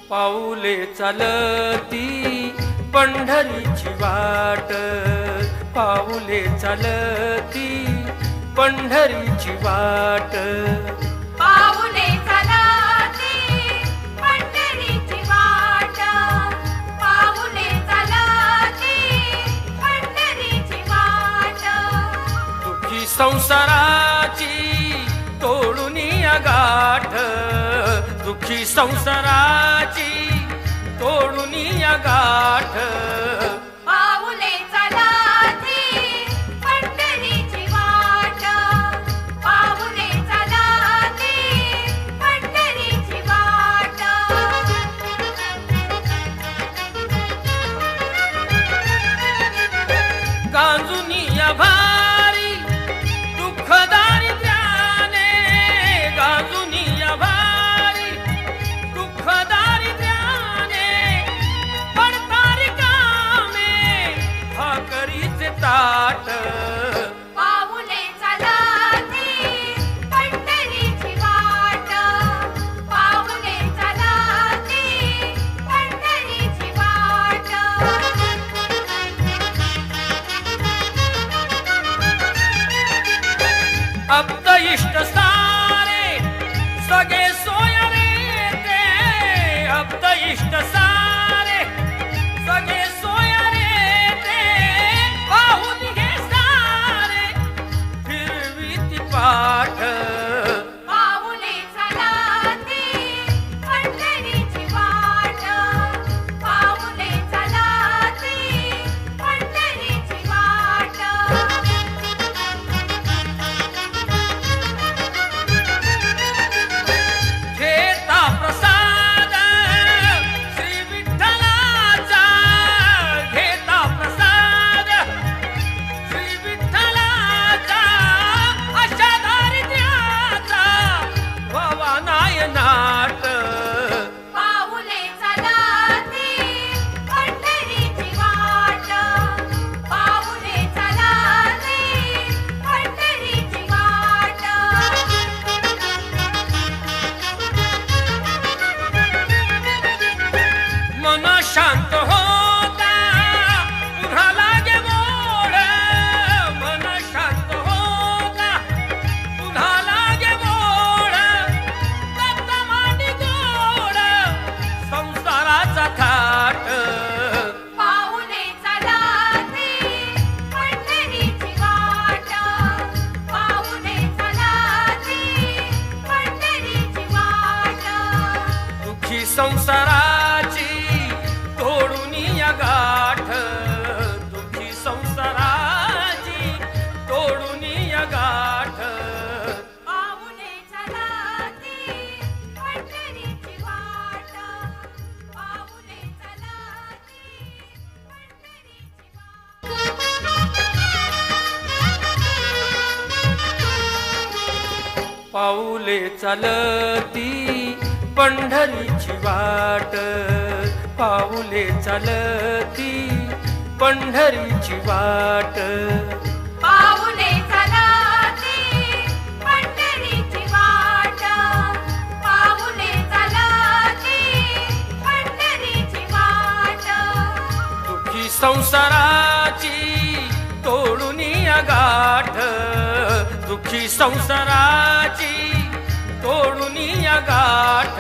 पाऊले चालती पंढरीची वाट, पाऊले चालती पंढरीची वाट, पाऊले चालती पंढरीची वाट, पाऊले चालती पंढरीची वाट. दुःखी संसाराची तोडून गाठ, दुःखी संसाराची तोडून गाठ. पाऊले चालती पंढरीची वाट, पाऊले चालती पंढरीची वाट. गांजुनी भारी दुःख दारिद्र्याने, गांजुनी भारी दुःख दारिद्र्याने, पडतारी कामे भाकरीचे ताट. पाऊले चालती पंढरीची वाट, पाऊले चालती पंढरीची वाट. अब्द इष्ट सारे सगळे सोयरे ते, अब्द इष्ट सारे सगळे सोयरे ते, पाहून घे सारे फिरवीती पाठ. पाऊले चालती पंढरीची वाट, पाऊले चालती पंढरीची वाट. घेता प्रसाद श्री विठ्ठलाचा, घेता प्रसाद श्री विठ्ठलाचा, अशा दारिद्र्याचा व्हावा नायनाट. पाऊले चालती पंढरीची वाट, पाऊले चालती पंढरीची वाट. मन शांत होता पुन्हा लागे मोड, मन शांत होता पुन्हा लागे मोड. दत्ता मांडी गोड संसाराचा थाट. पाऊले चालती पंढरीची वाट, पाऊले चालती पंढरीची वाट. दुःखी संसाराची तोडून गाठ, दुःखी संसाराची तोडून गाठ. पाऊले चालती पंढरीची वाट, पाऊले चालती पंढरीची वाट. पाऊले चालती पंढरीची वाट, पाऊले चालती पंढरीची वाट. पाऊले चालती पंढरीची वाट, पाऊले चालती पंढरीची वाट. दुःखी संसाराची तोडून गाठ, दुःखी संसाराची तोडून गाठ.